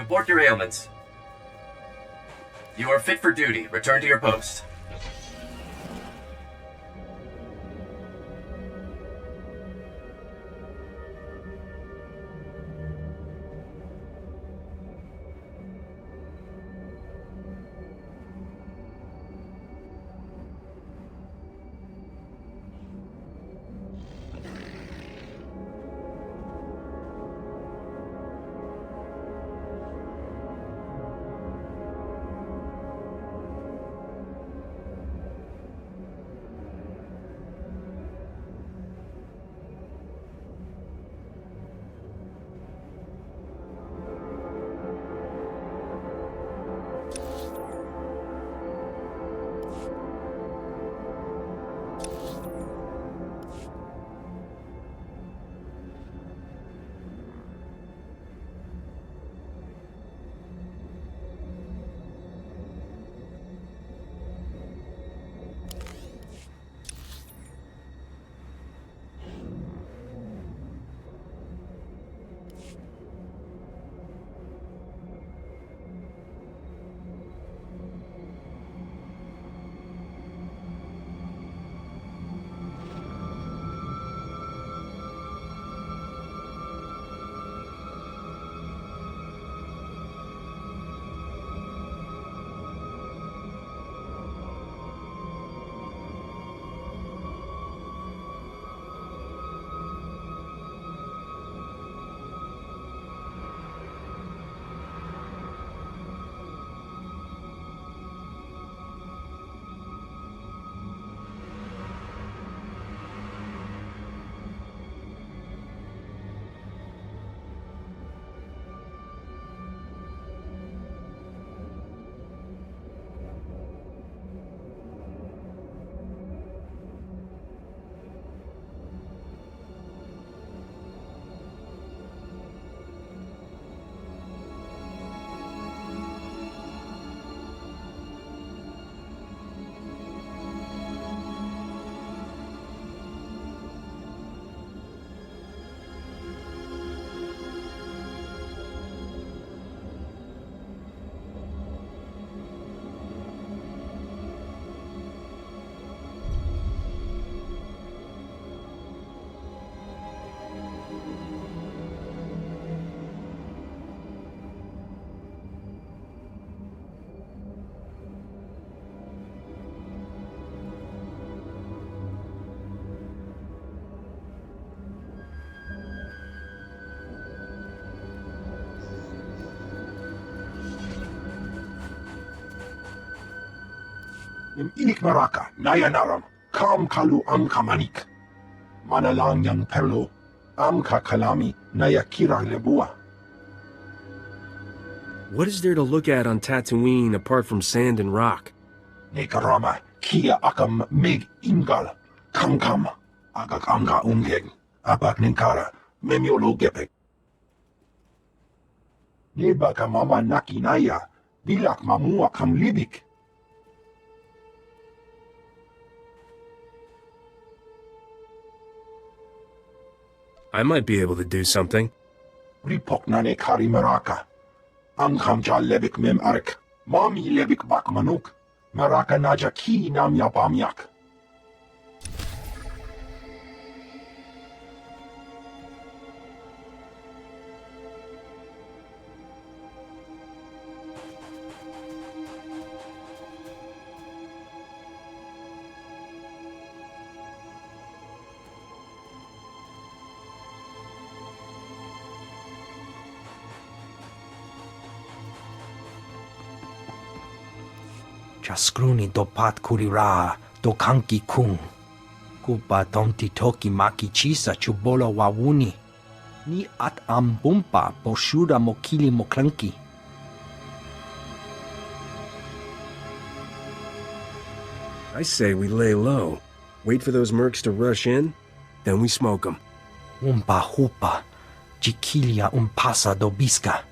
Report your ailments. You are fit for duty. Return to your post. Inik Maraka, Nayanaram, Kam Kalu Amka Manik, Manalang Yang Perlo, Amka Kalami, Nayakira Lebua. What is there to look at on Tatooine apart from sand and rock? Nekarama, Kia Akam Meg Ingal, Kam Kam, Agak Anga Ungeg, Abak Ninkara, Memiolo Gepek. Nebaka Mama Naki Naya, Bilak Mamua Kam Libik. I might be able to do something. Ripoknane Kari Maraka. Amkamja Lebik Mem Arik. Mami Lebik Bak Manuk. Maraka Naja Ki Nam Yapamyak. Chaskruni dopat kurira do kanki kung. Kupa tonti toki maki chisa chubolo wawuni. Ni at ambumpa boshura mokili moklanki. I say we lay low, wait for those mercs to rush in, then we smoke them. Umpa hupa, jikilia umpasa do biska.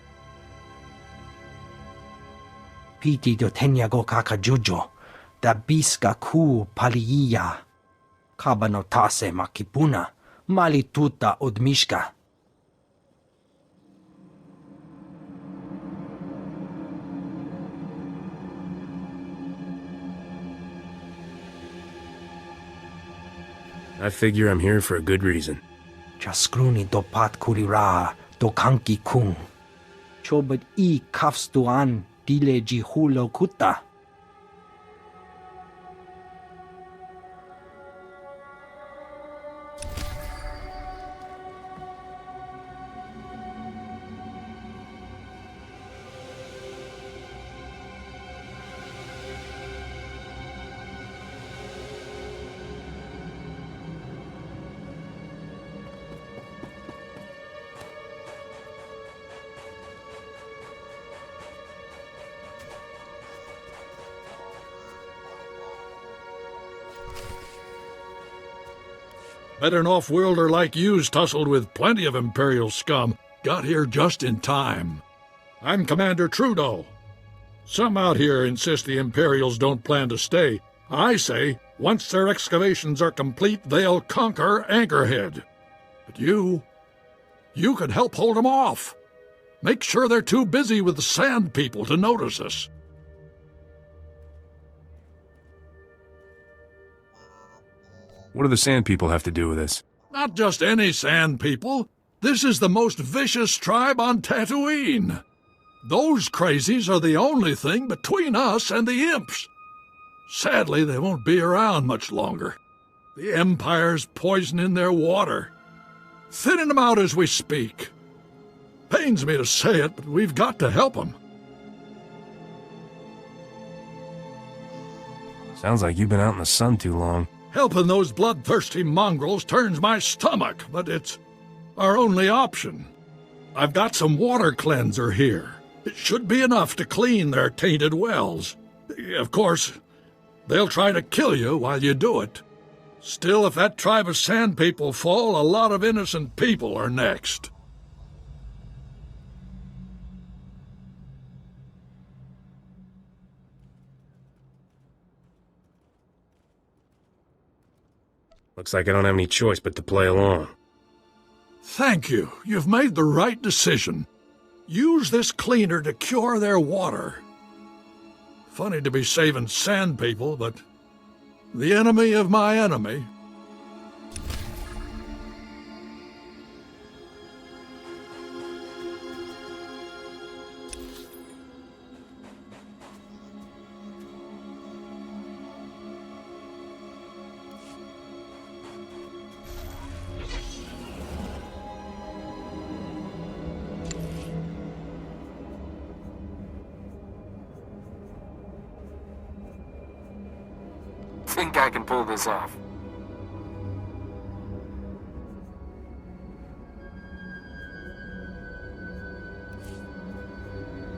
Piti do tenyago kaka jujo, da biska ku paliya. Kabano tase makipuna, mali tuta odmishka. I figure I'm here for a good reason. Jaskruni dopat kurira do kanki kung. Chobad I kafstuan dile jihulo kuta. Bet an off-worlder like you's tussled with plenty of Imperial scum. Got here just in time. I'm Commander Trudeau. Some out here insist the Imperials don't plan to stay. I say, once their excavations are complete, they'll conquer Anchorhead. But you could help hold them off. Make sure they're too busy with the Sand People to notice us. What do the Sand People have to do with this? Not just any Sand People. This is the most vicious tribe on Tatooine. Those crazies are the only thing between us and the Imps. Sadly, they won't be around much longer. The Empire's poisoning their water. Thinning them out as we speak. Pains me to say it, but we've got to help them. Sounds like you've been out in the sun too long. Helping those bloodthirsty mongrels turns my stomach, but it's our only option. I've got some water cleanser here. It should be enough to clean their tainted wells. Of course, they'll try to kill you while you do it. Still, if that tribe of Sand People fall, a lot of innocent people are next. Looks like I don't have any choice but to play along. Thank you. You've made the right decision. Use this cleaner to cure their water. Funny to be saving Sand People, but the enemy of my enemy. Think I can pull this off.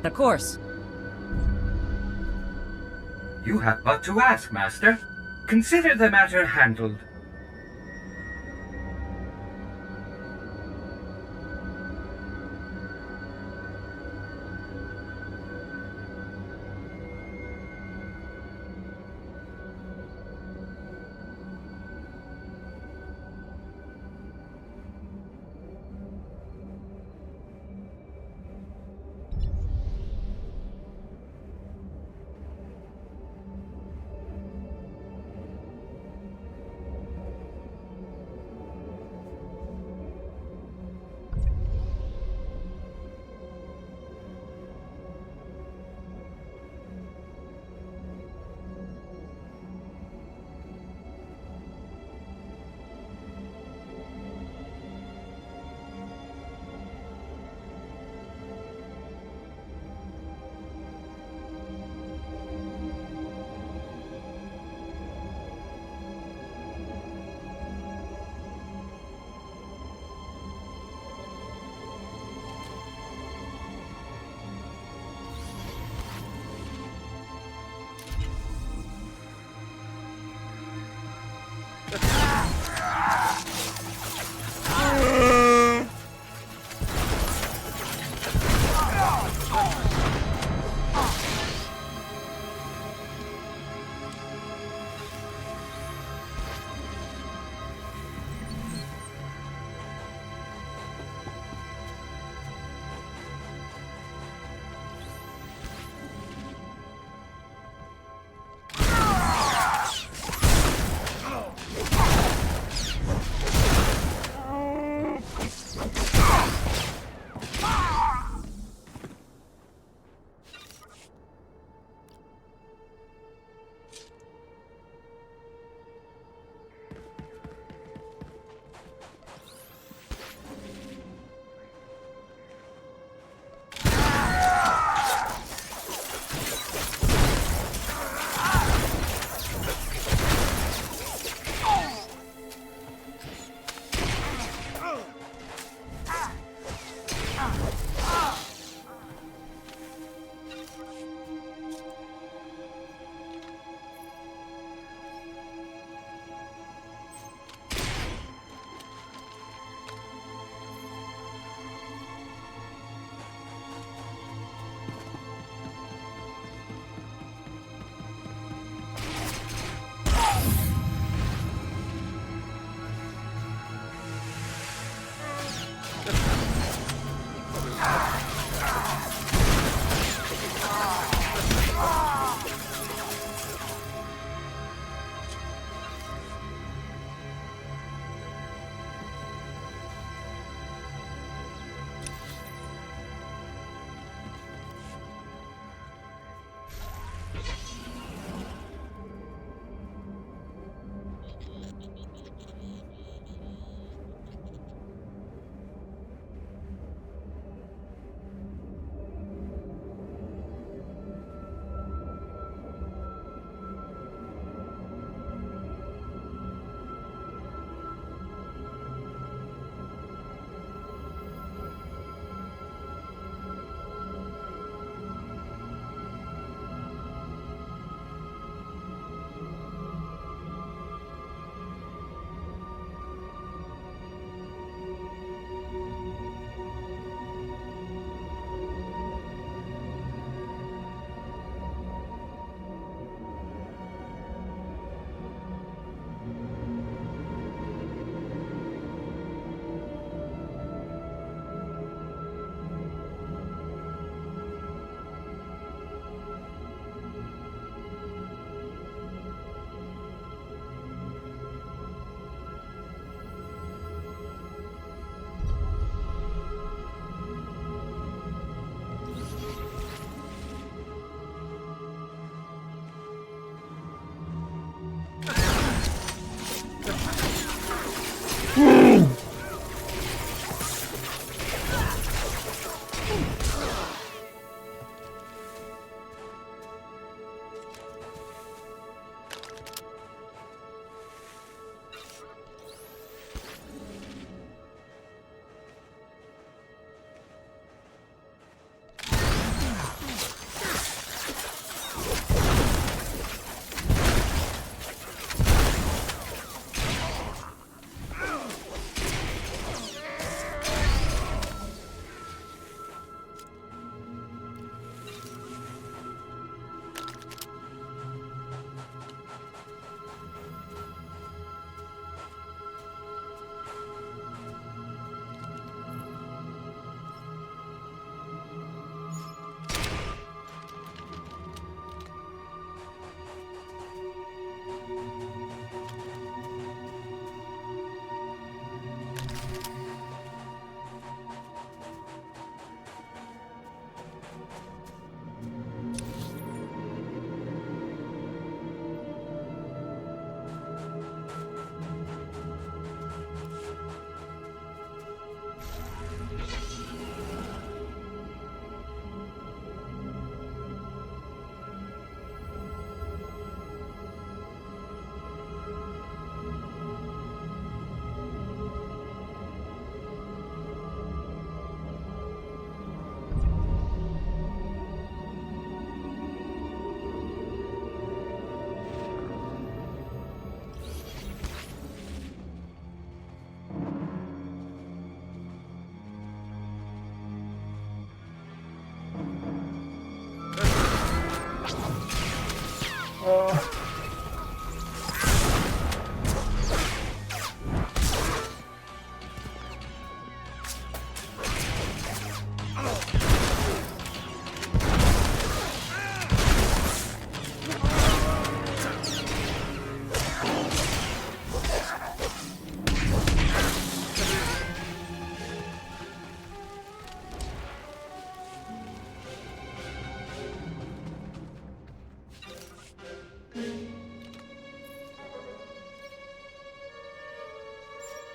Of course. You have but to ask, Master. Consider the matter handled.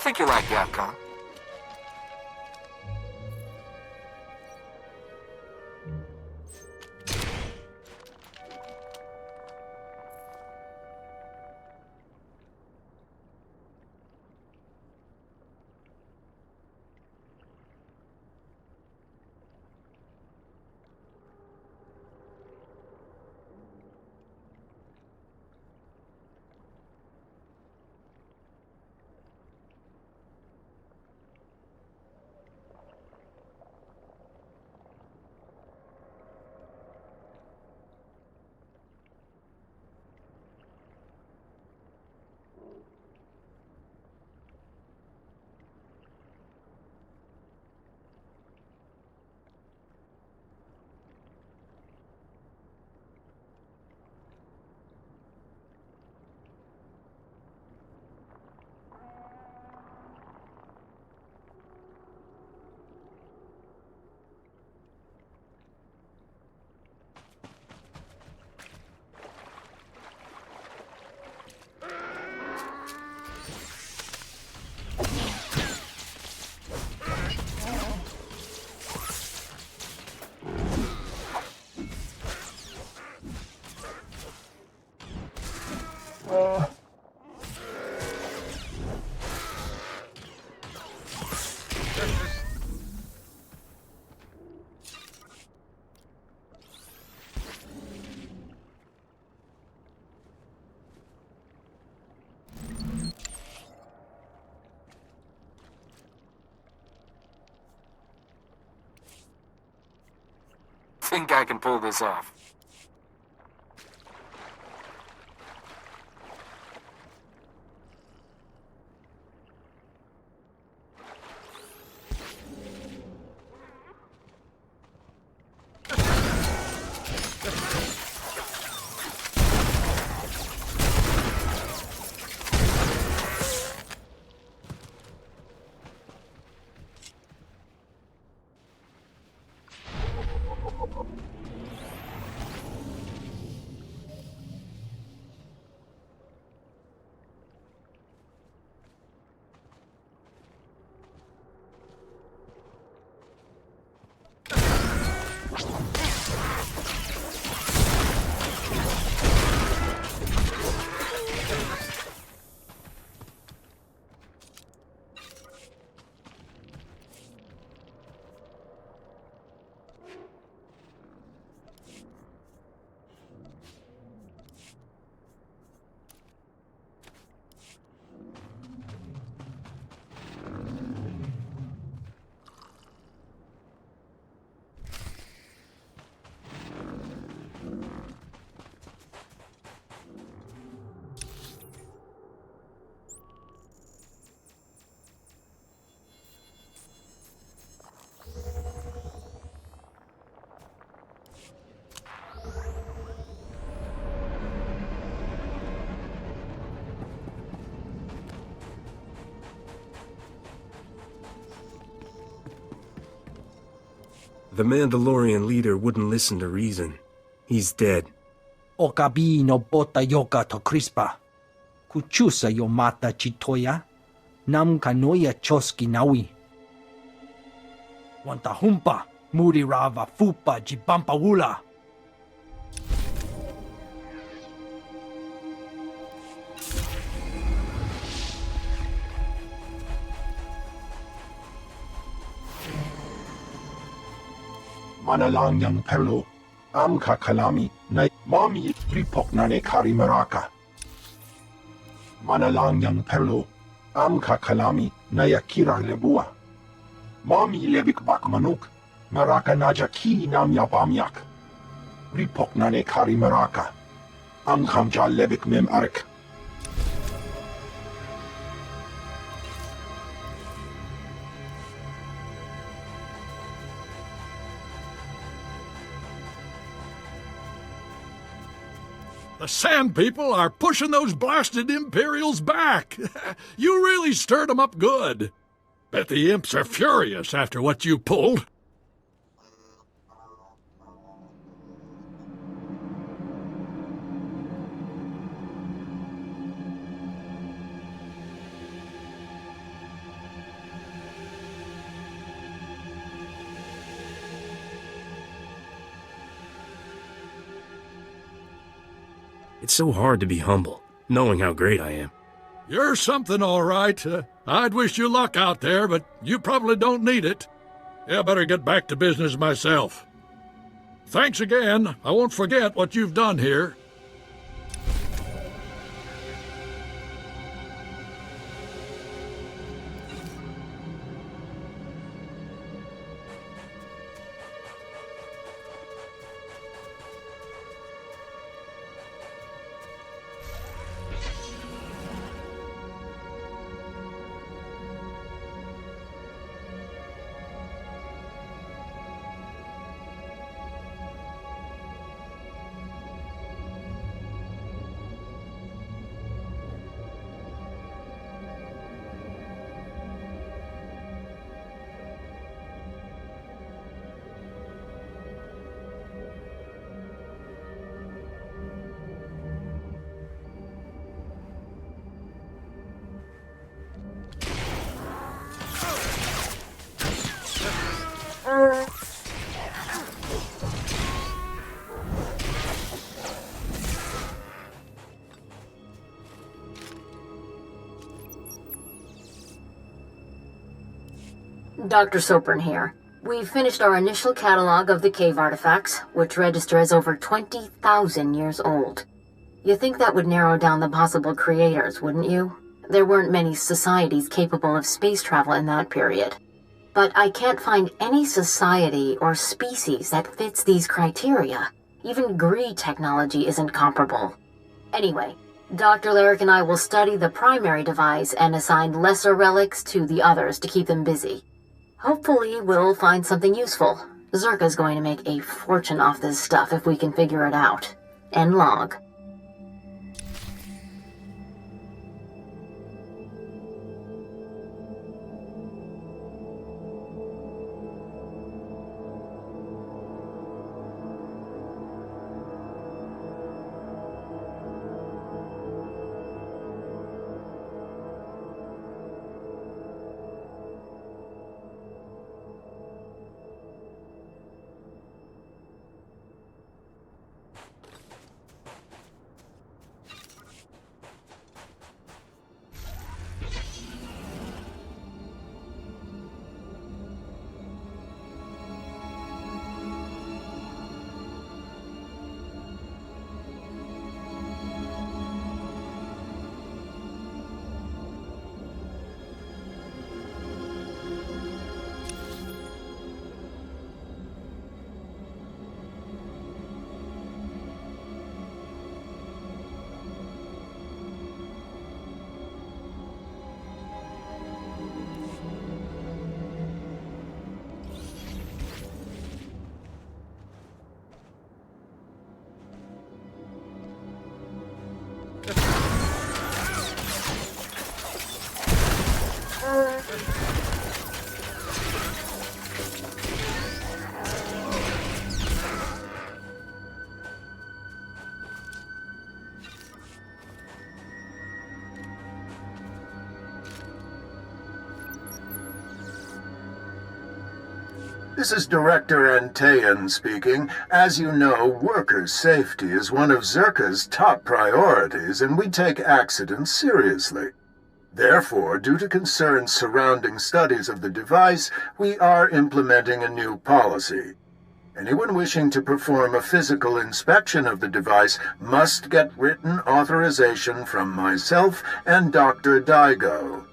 Think you like the outcome? Think I can pull this off. The Mandalorian leader wouldn't listen to reason. He's dead. Okabi no bota yoga to crispa. Kuchusa yo mata chitoya. Nam kanoya choski nawi. Wanta humpa. Muri rava fupa jibampa wula. Manalangyang perlo, amka kalami, na mami ripok na ne kari maraka. Manalangyang perlo, amka kalami, na yakira lebua. Mami lebik bak manuk, maraka naja ki nam yapamyak. Ripok na ne kari maraka. أنخم جالبك مم أرك. The Sand People are pushing those blasted Imperials back. You really stirred them up good. Bet the Imps are furious after what you pulled. It's so hard to be humble, knowing how great I am. You're something, all right. I'd wish you luck out there, but you probably don't need it. I better get back to business myself. Thanks again. I won't forget what you've done here. Dr. Sopern here. We've finished our initial catalog of the cave artifacts, which register as over 20,000 years old. You think that would narrow down the possible creators, wouldn't you? There weren't many societies capable of space travel in that period. But I can't find any society or species that fits these criteria. Even Gree technology isn't comparable. Anyway, Dr. Larrick and I will study the primary device and assign lesser relics to the others to keep them busy. Hopefully, we'll find something useful. Zerka's going to make a fortune off this stuff if we can figure it out. End log. This is Director Antaean speaking. As you know, worker safety is one of Zerka's top priorities, and we take accidents seriously. Therefore, due to concerns surrounding studies of the device, we are implementing a new policy. Anyone wishing to perform a physical inspection of the device must get written authorization from myself and Dr. Daigo.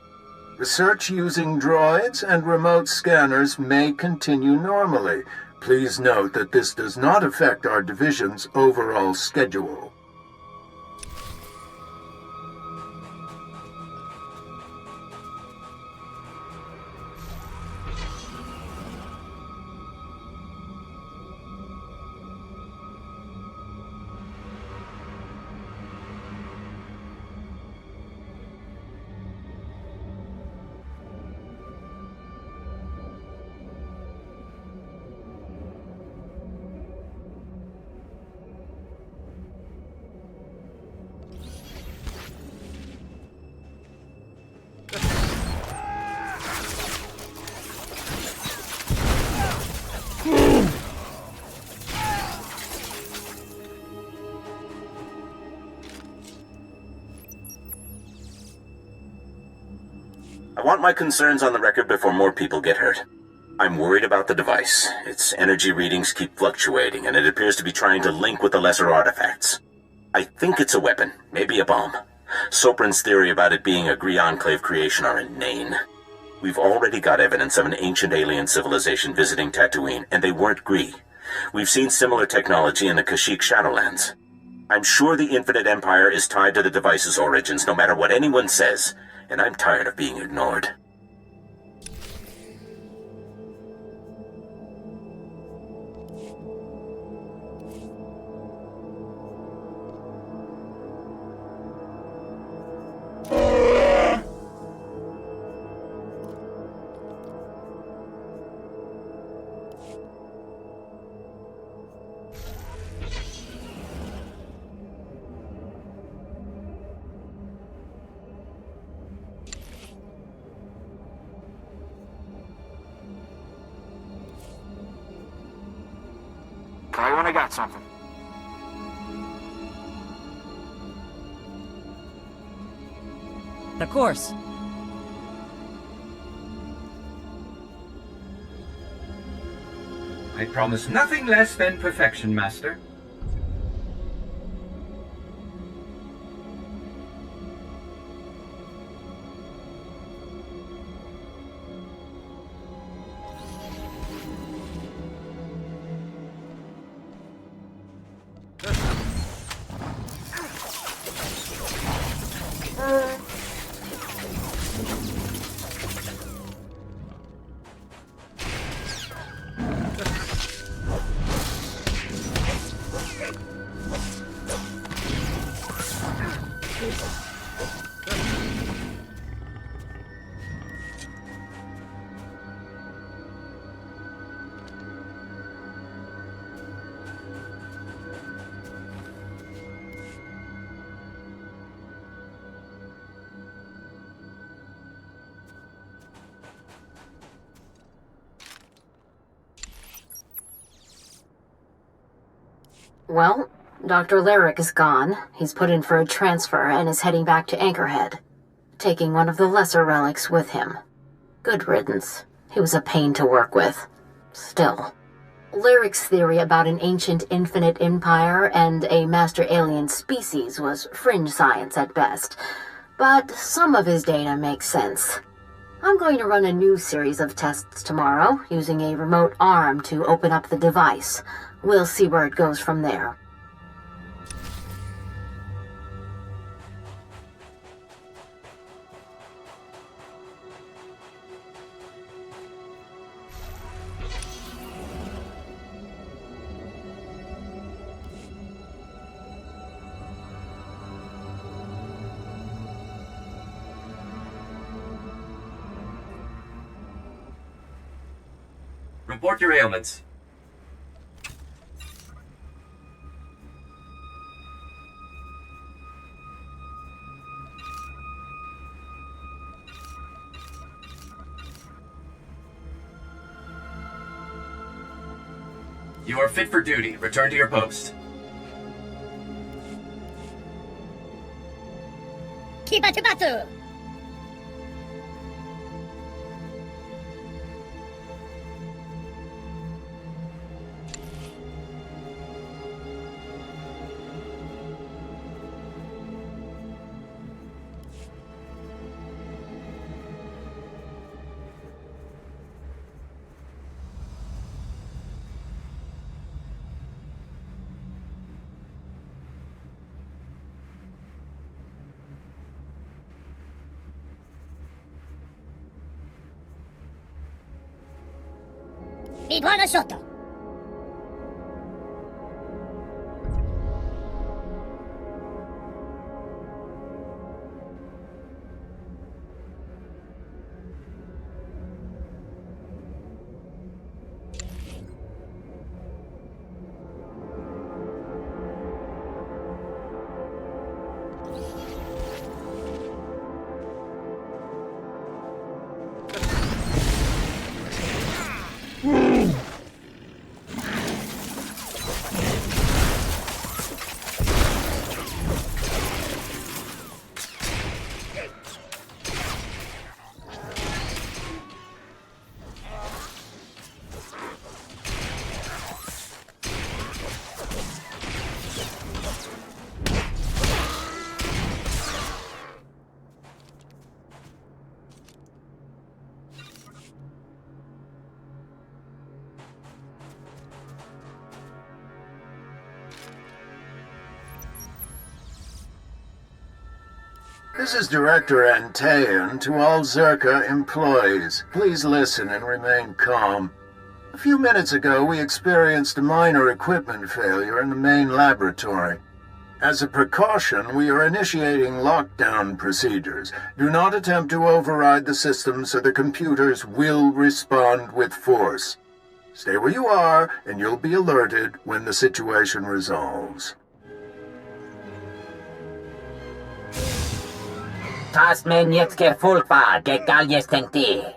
Research using droids and remote scanners may continue normally. Please note that this does not affect our division's overall schedule. I want my concerns on the record before more people get hurt. I'm worried about the device. Its energy readings keep fluctuating, and it appears to be trying to link with the lesser artifacts. I think it's a weapon, maybe a bomb. Sopran's theory about it being a Gree Enclave creation are inane. We've already got evidence of an ancient alien civilization visiting Tatooine, and they weren't Gree. We've seen similar technology in the Kashyyyk Shadowlands. I'm sure the Infinite Empire is tied to the device's origins, no matter what anyone says, and I'm tired of being ignored. Call you when I got something. Of course. I promise nothing less than perfection, Master. Well, Dr. Lyric is gone. He's put in for a transfer and is heading back to Anchorhead, taking one of the lesser relics with him. Good riddance. He was a pain to work with. Still. Lyric's theory about an ancient infinite empire and a master alien species was fringe science at best, but some of his data makes sense. I'm going to run a new series of tests tomorrow, using a remote arm to open up the device. We'll see where it goes from there. Report your ailments. You are fit for duty. Return to your post. Kibatu. Mi buono sotto. This is Director Antaean to all Zerka employees. Please listen and remain calm. A few minutes ago, we experienced a minor equipment failure in the main laboratory. As a precaution, we are initiating lockdown procedures. Do not attempt to override the system, so the computers will respond with force. Stay where you are, and you'll be alerted when the situation resolves. Tas me nieckie fulpa, gegal jestem ty.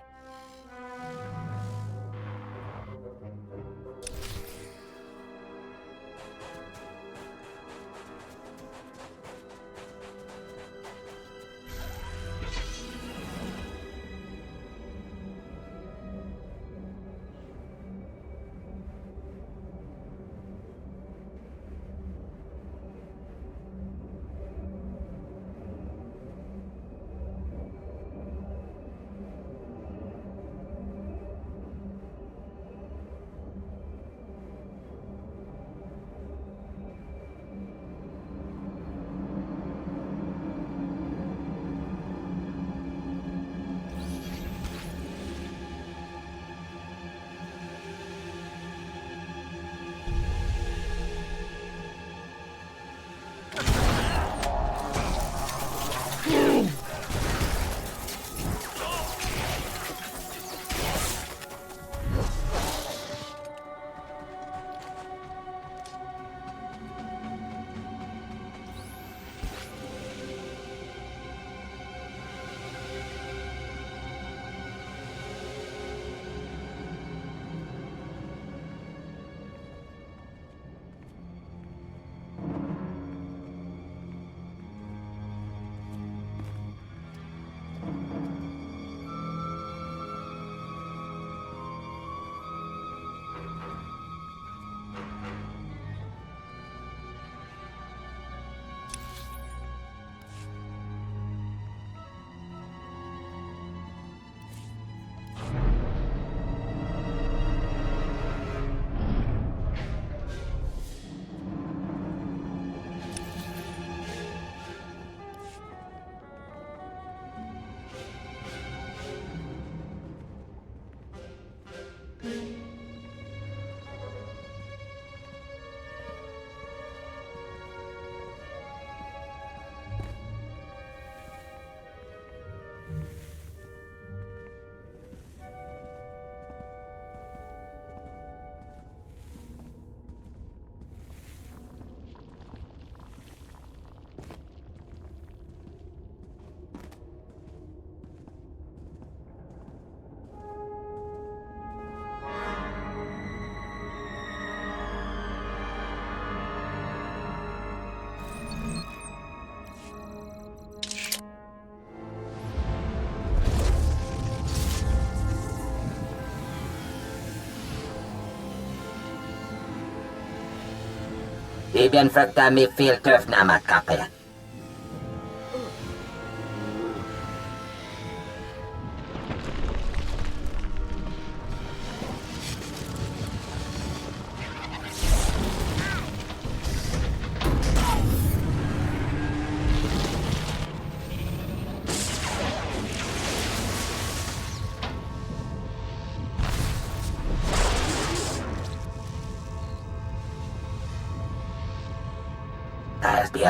Ibn frukta mi filtöf nama kape.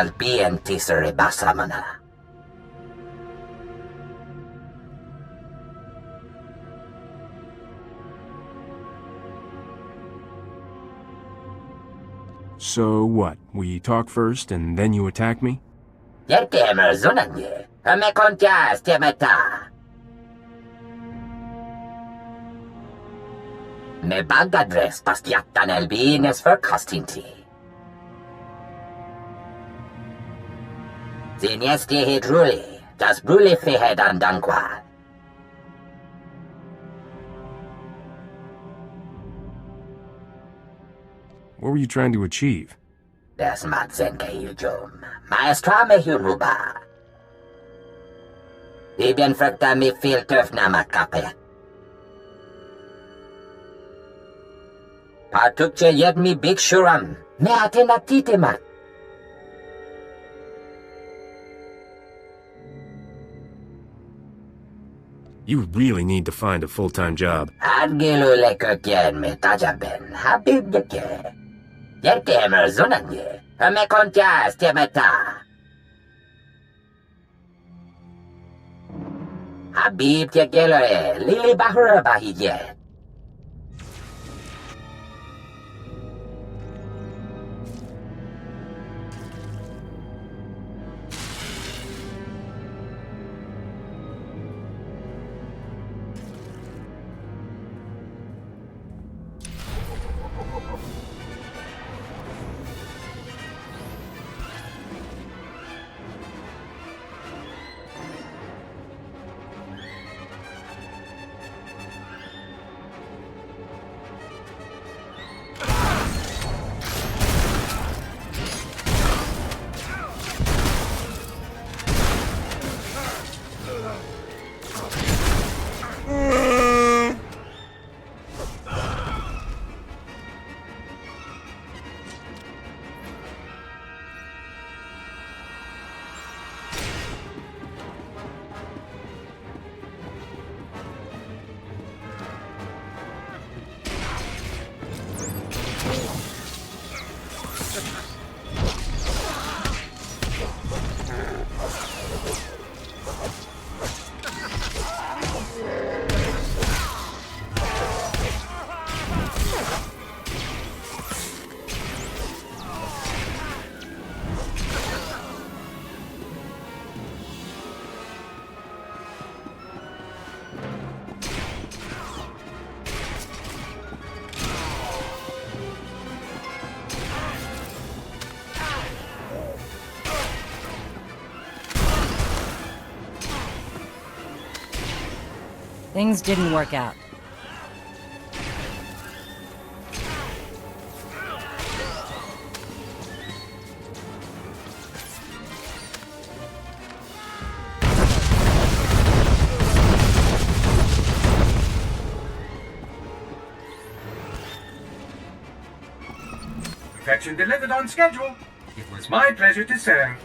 Albian tisere basamana. So what? We talk first and then you attack me? Yetemer zunanye. Me kontia stemeta. Me bagadres pastiatan elbines för kastinti. Ziniesti hidruli, das bruli fihedan dankwa. What were you trying to achieve? Das matzenke yujum. Maestra me huruba. Ibn frukta mi filtöf nama kape. Patukche yed mi big shuram. Me atenatitemat. You really need to find a full-time job. Angilu lekokien me tajaben, habib yeke. Yeke merzunanye, me kontias tiameta. Habib tiekele, lili bahura bahije. Things didn't work out. Perfection delivered on schedule. It was my pleasure to serve.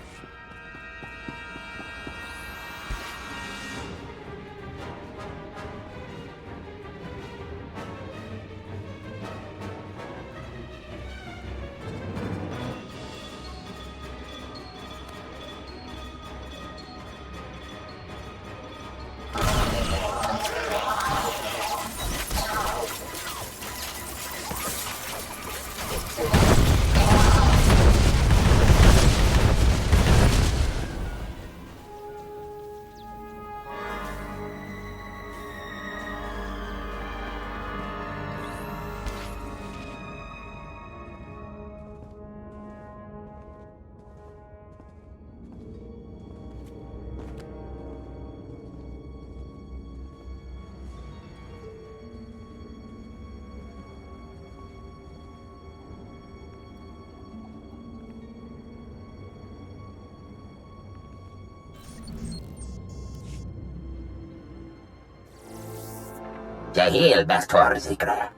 Jahil bestor zikre.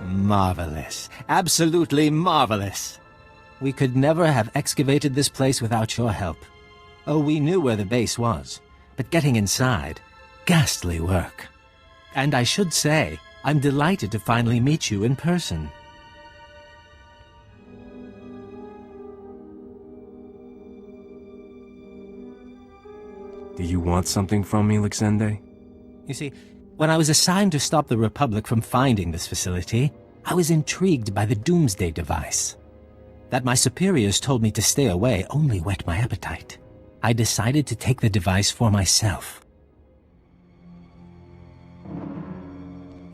Marvelous. Absolutely marvelous. We could never have excavated this place without your help. Oh, we knew where the base was, but getting inside, ghastly work. And I should say, I'm delighted to finally meet you in person. Do you want something from me, Luxende? You see, when I was assigned to stop the Republic from finding this facility, I was intrigued by the Doomsday device. That my superiors told me to stay away only whet my appetite. I decided to take the device for myself.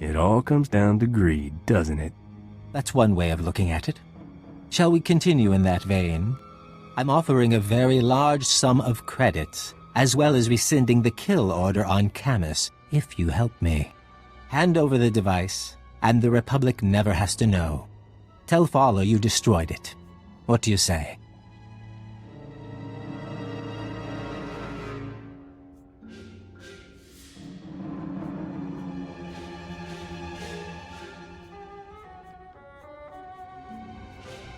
It all comes down to greed, doesn't it? That's one way of looking at it. Shall we continue in that vein? I'm offering a very large sum of credits, as well as rescinding the kill order on Camus, if you help me. Hand over the device, and the Republic never has to know. Tell Fowler you destroyed it. What do you say?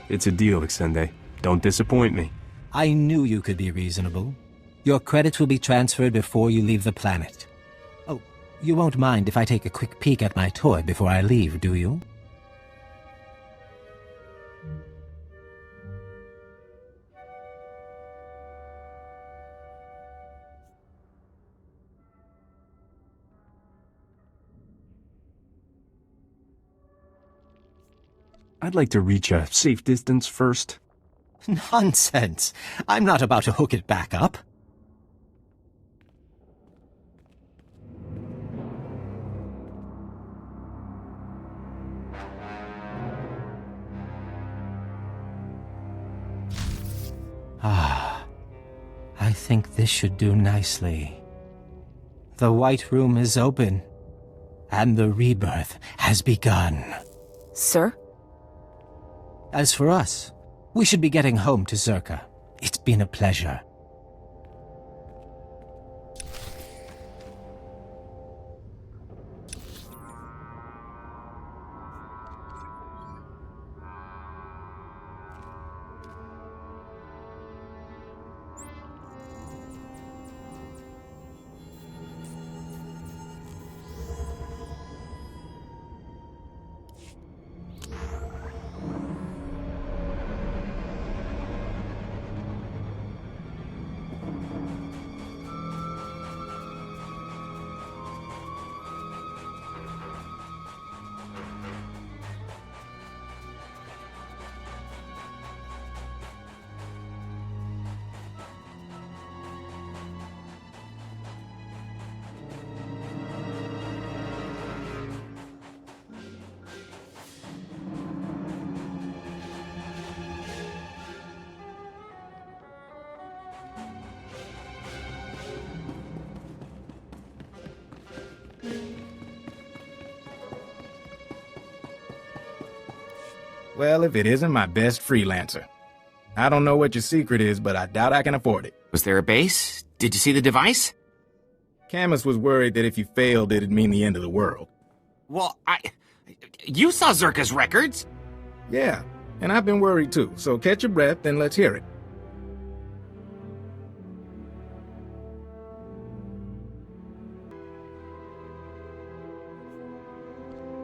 It's a deal, Exende. Don't disappoint me. I knew you could be reasonable. Your credits will be transferred before you leave the planet. Oh, you won't mind if I take a quick peek at my toy before I leave, do you? I'd like to reach a safe distance first. Nonsense! I'm not about to hook it back up. Ah, I think this should do nicely. The White Room is open, and the rebirth has begun. Sir? As for us, we should be getting home to Zerka. It's been a pleasure. Well, if it isn't my best freelancer. I don't know what your secret is, but I doubt I can afford it. Was there a base? Did you see the device? Camus was worried that if you failed, it'd mean the end of the world. Well, you saw Zerka's records! Yeah, and I've been worried too, so catch your breath and let's hear it.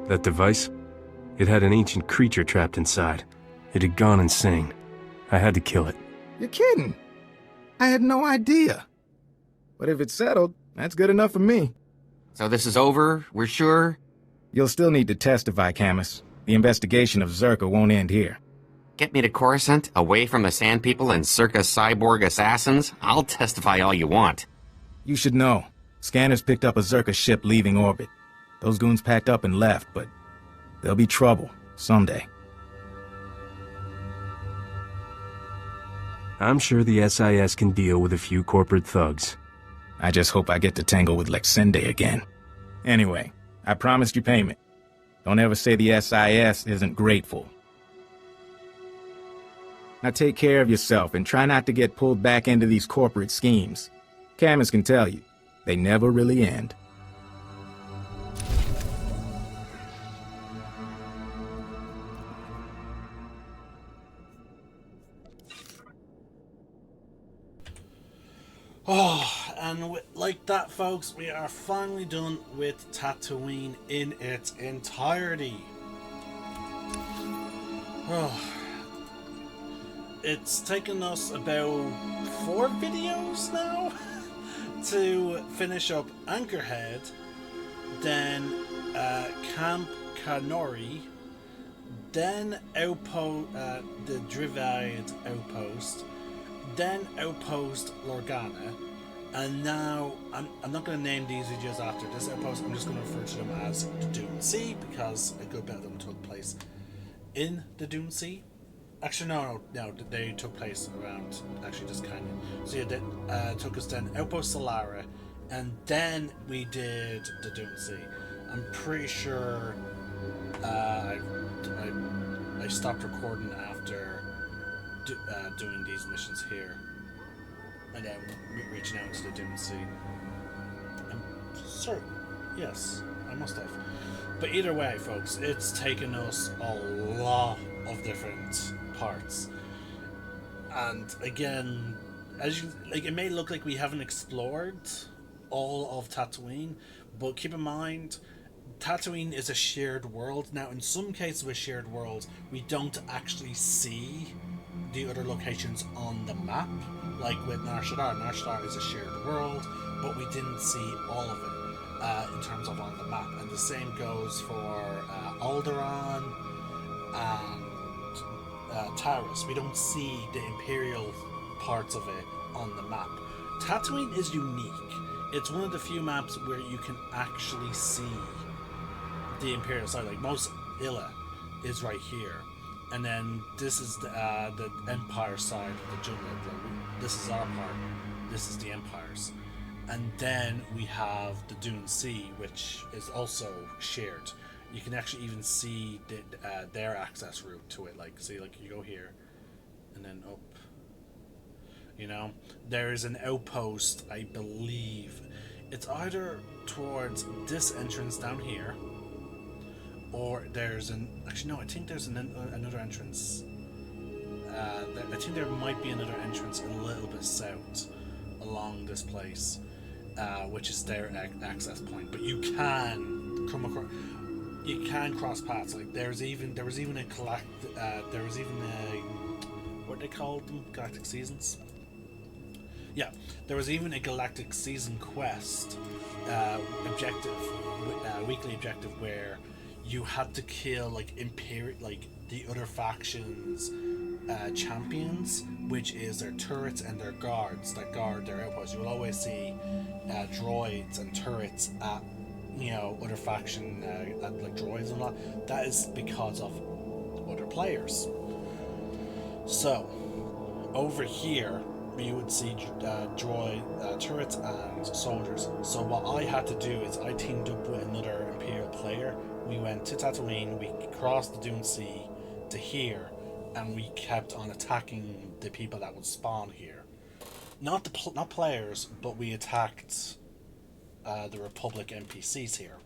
That device? It had an ancient creature trapped inside. It had gone insane. I had to kill it. You're kidding. I had no idea. But if it's settled, that's good enough for me. So this is over? We're sure? You'll still need to testify, Camus. The investigation of Zerka won't end here. Get me to Coruscant, away from the Sand People and Circa cyborg assassins? I'll testify all you want. You should know. Scanners picked up a Zerka ship leaving orbit. Those goons packed up and left, but there'll be trouble someday. I'm sure the SIS can deal with a few corporate thugs. I just hope I get to tangle with Lexende again. Anyway, I promised you payment. Don't ever say the SIS isn't grateful. Now take care of yourself and try not to get pulled back into these corporate schemes. Camus can tell you, they never really end. Oh, and like that, folks, we are finally done with Tatooine in its entirety. Oh, it's taken us about 4 videos now to finish up Anchorhead, then Camp Kanori, then the Drivad Outpost, then Outpost Lorgana, and now I'm not going to name these videos after this outpost. I'm just going to refer to them as the Dune Sea, because a good bit of them took place in the Dune Sea. Actually, no, they took place around actually this canyon. So yeah, that took us then Outpost Solara, and then we did the Dune Sea. I'm pretty sure I stopped recording after doing these missions here, and then reaching out to the Dune Sea. I'm certain, yes, I must have. But either way, folks, it's taken us a lot of different parts. And again, as you like, it may look like we haven't explored all of Tatooine, but keep in mind, Tatooine is a shared world. Now, in some cases with shared worlds, we don't actually see the other locations on the map, like with Nar Shaddaa. Nar Shaddaa is a shared world, but we didn't see all of it in terms of on the map. And the same goes for Alderaan and Taris. We don't see the Imperial parts of it on the map. Tatooine is unique. It's one of the few maps where you can actually see the Imperial side. Like most Illa is right here, and then this is the Empire side of the jungle. Like, this is our part. This is the Empire's, and then we have the Dune Sea, which is also shared. You can actually even see their access route to it. Like, see, like you go here, and then up. You know, there's an outpost, I believe. It's either towards this entrance down here, or there's an... Actually, no, I think there's another entrance. I think there might be another entrance a little bit south along this place, which is their access point. But you can come across... You can cross paths. Like, there was even a what they called them? Galactic Seasons? Yeah, there was even a Galactic Season quest objective, weekly objective, where you had to kill like the other factions champions, which is their turrets and their guards that guard their outposts. You will always see droids and turrets at other faction like droids and all that. That is because of other players. So over here you would see droid turrets and soldiers. So what I had to do is I teamed up with another Imperial player. We went to Tatooine, we crossed the Dune Sea to here, and we kept on attacking the people that would spawn here. Not players, but we attacked the Republic NPCs here,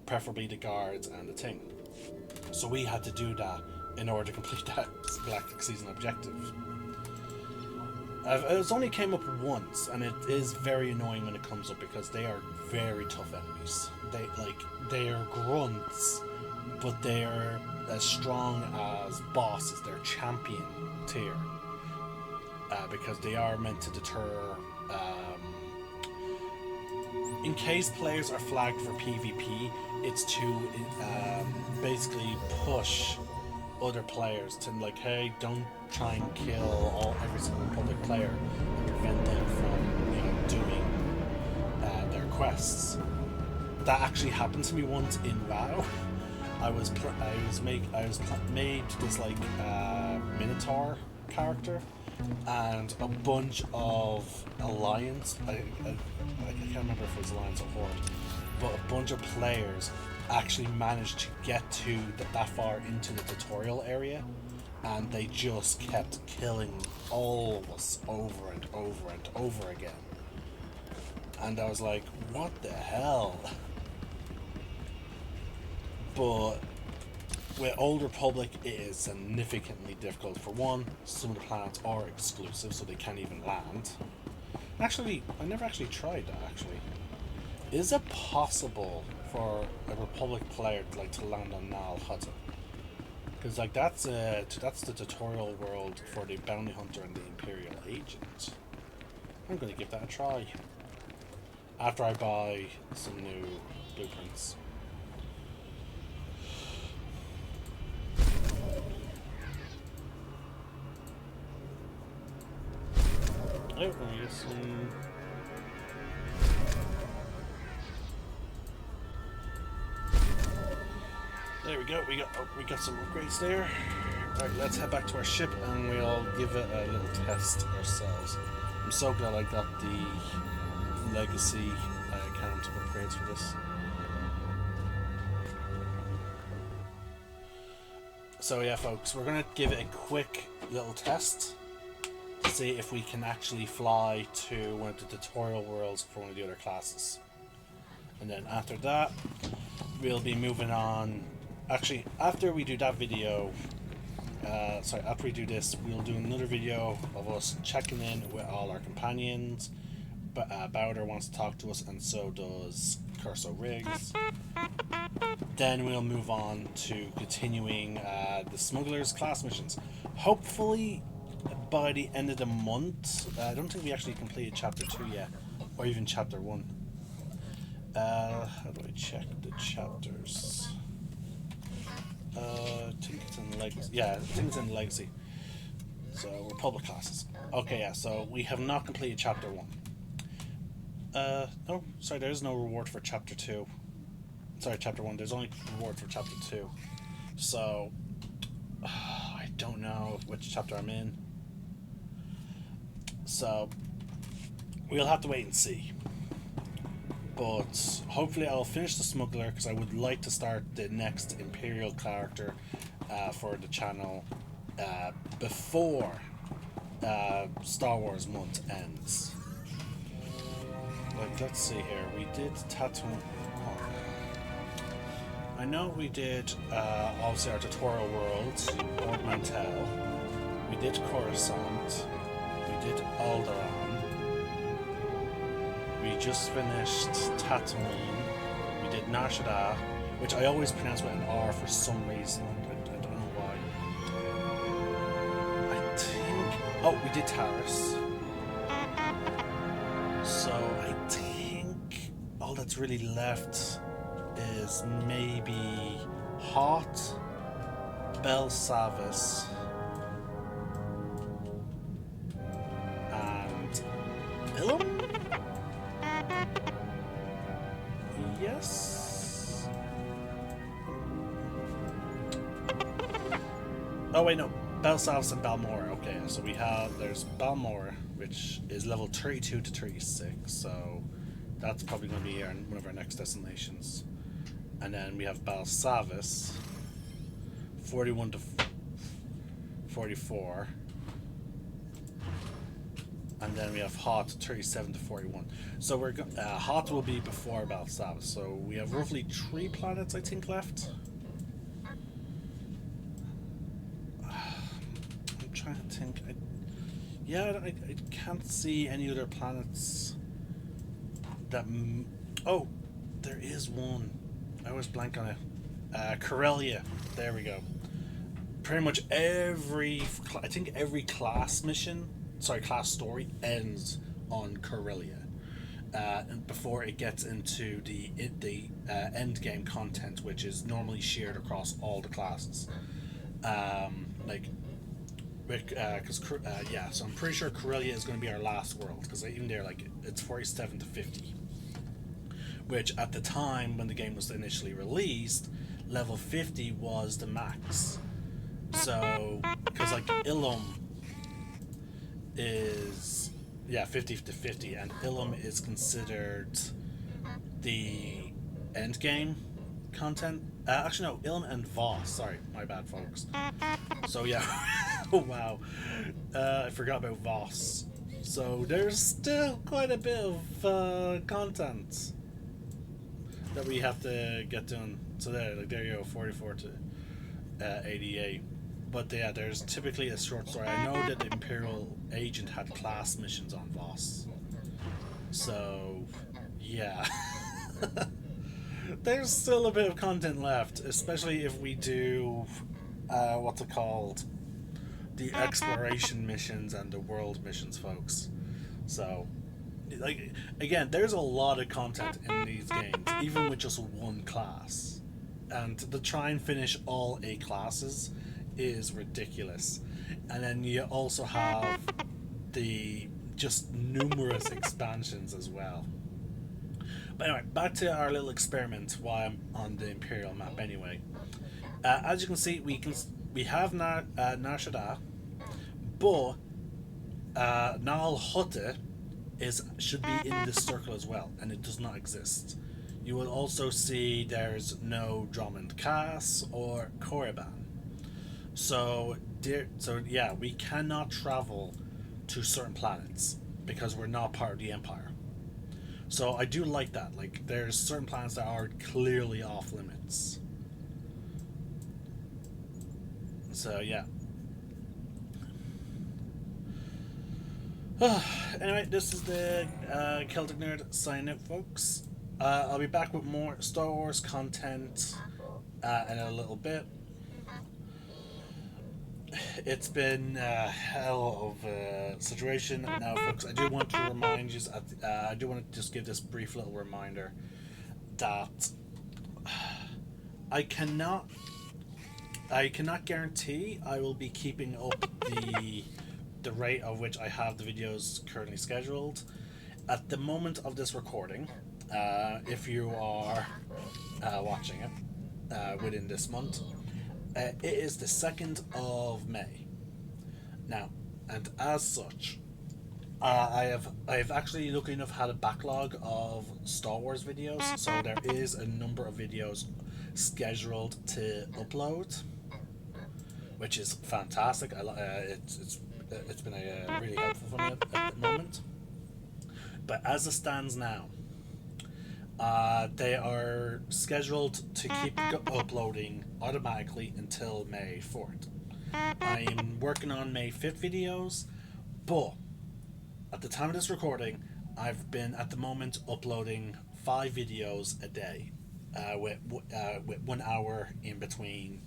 preferably the guards and the thing. So we had to do that in order to complete that Galactic Season objective. It's only came up once, and it is very annoying when it comes up because they are very tough enemies. They are grunts, but they're as strong as bosses. They're champion tier because they are meant to deter. In case players are flagged for PvP, it's to basically push other players to like, hey, don't try and kill every single public player and prevent them from doing their quests. That actually happened to me once in WoW. I was made this like Minotaur character, and a bunch of Alliance, I can't remember if it was Alliance or Horde, but a bunch of players actually managed to get to that far into the tutorial area, and they just kept killing all of us over and over and over again. And I was like, what the hell? But with Old Republic, it is significantly difficult. For one, some of the planets are exclusive, so they can't even land. Actually, I never actually tried that, actually. Is it possible for a Republic player to land on Nal Hutta? Because that's the tutorial world for the Bounty Hunter and the Imperial Agent. I'm going to give that a try after I buy some new blueprints. Oh, let me get some. There we go. We got some upgrades there. All right, let's head back to our ship and we'll give it a little test ourselves. I'm so glad I got the legacy account upgrades for this. So yeah, folks, we're gonna give it a quick little test to see if we can actually fly to one of the tutorial worlds for one of the other classes. And then after that, we'll be moving on. Actually, after we do that video, after we do this, we'll do another video of us checking in with all our companions. But Bowder wants to talk to us, and so does Curso Riggs. Then we'll move on to continuing the Smuggler's class missions. Hopefully by the end of the month. I don't think we actually completed Chapter 2 yet, or even Chapter 1. How do I check the chapters? I think it's in Legacy. Yeah, I think it's in Legacy. So, Republic classes. Okay, yeah, so we have not completed Chapter 1. No, sorry, there is no reward for Chapter 2. Sorry, Chapter 1, there's only reward for Chapter 2. So, I don't know which chapter I'm in. So, we'll have to wait and see. But hopefully I'll finish the Smuggler, because I would like to start the next Imperial character for the channel before Star Wars month ends. Like, let's see here. We did Tatooine. I know we did obviously our tutorial world, Ord Mantell. We did Coruscant. We did Alderaan. We just finished Tatooine. We did Nar Shaddaa, which I always pronounce with an R for some reason. I don't know why. I think... Oh, we did Taris. So I think all that's really left is maybe Hot, Bel Savis, and Ilum? Yes? Oh wait, no. Bel Savis and Balmora. Okay, so we have, there's Balmora, which is level 32 to 36, so that's probably going to be one of our next destinations. And then we have Bel Savis, 41 to 44. And then we have Hot, 37 to 41. So we're Hot will be before Bel Savis. So we have roughly 3 planets, I think, left. I'm trying to think. I can't see any other planets that... Oh, there is one. I always blank on it. Corellia. There we go. Pretty much I think every class mission, class story ends on Corellia. And before it gets into the end game content, which is normally shared across all the classes. So I'm pretty sure Corellia is going to be our last world, because even there, it's 47 to 50. Which at the time when the game was initially released, level 50 was the max. So, because Ilum is 50 to 50, and Ilum is considered the end game content. Actually, no, Ilum and Voss. Sorry, my bad, folks. So yeah, oh wow, I forgot about Voss. So there's still quite a bit of content that we have to get done. So there you go, 44 to 88. But yeah, there's typically a short story. I know that the Imperial Agent had class missions on Voss. So yeah, there's still a bit of content left, especially if we do what's it called, the exploration missions and the world missions, folks. So again, there's a lot of content in these games, even with just one class, and to try and finish all 8 classes is ridiculous. And then you also have the just numerous expansions as well. But anyway, back to our little experiment while I'm on the Imperial map anyway. As you can see, we have Nar Shaddaa, but Nal Hutta should be in this circle as well, and it does not exist. You will also see there's no Drummond Cass or Korriban. So yeah, we cannot travel to certain planets because we're not part of the Empire. So I do like that. There's certain planets that are clearly off limits. So yeah, Anyway, this is the Celtic Nerd signing out, folks. I'll be back with more Star Wars content in a little bit. It's been a hell of a situation now, folks. I do want to remind you, I do want to just give this brief little reminder that I cannot guarantee I will be keeping up the rate of which I have the videos currently scheduled. At the moment of this recording, if you are watching it within this month, it is the 2nd of May. Now, and as such, I have actually, luckily enough, had a backlog of Star Wars videos, so there is a number of videos scheduled to upload, which is fantastic. It's been really helpful for me at the moment. But as it stands now, they are scheduled to keep uploading automatically until May 4th. I'm working on May 5th videos, but at the time of this recording, I've been at the moment uploading 5 videos a day, with 1 hour in between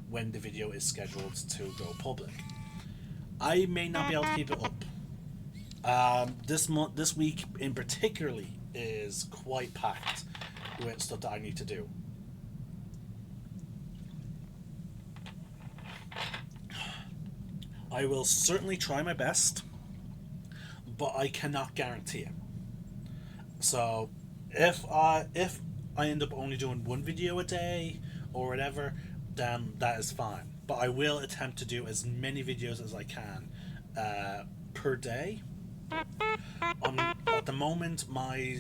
when the video is scheduled to go public. I may not be able to keep it up. This week in particularly is quite packed with stuff that I need to do. I will certainly try my best, but I cannot guarantee it. So if I end up only doing 1 video a day or whatever, then that is fine. But I will attempt to do as many videos as I can per day. At the moment, my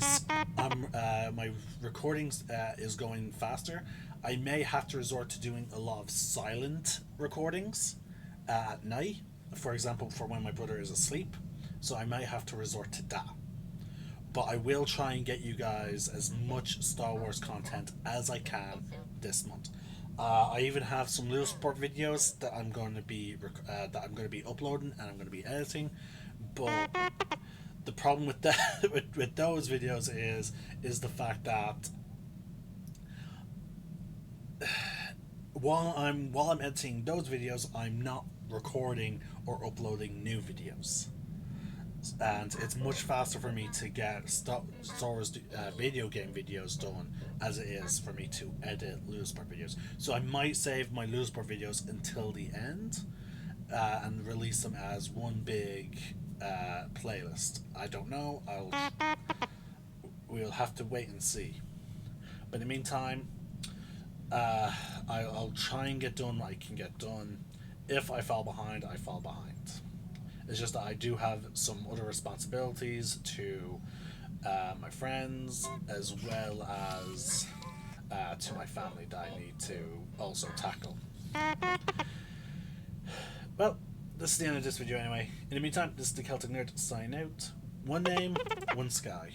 recordings is going faster. I may have to resort to doing a lot of silent recordings at night, for example, for when my brother is asleep. So I might have to resort to that. But I will try and get you guys as much Star Wars content as I can this month. I even have some little sport videos that I'm going to be uploading and I'm going to be editing. But the problem with that with those videos is the fact that while I'm editing those videos, I'm not recording or uploading new videos. And it's much faster for me to get Star Wars video game videos done as it is for me to edit Ludosport videos. So I might save my Ludosport videos until the end and release them as one big playlist. I don't know. We'll have to wait and see. But in the meantime, I'll try and get done what I can get done. If I fall behind, I fall behind. It's just that I do have some other responsibilities to my friends as well as to my family that I need to also tackle. Well, this is the end of this video anyway. In the meantime, this is the Celtic Nerd signing out. One name, one sky.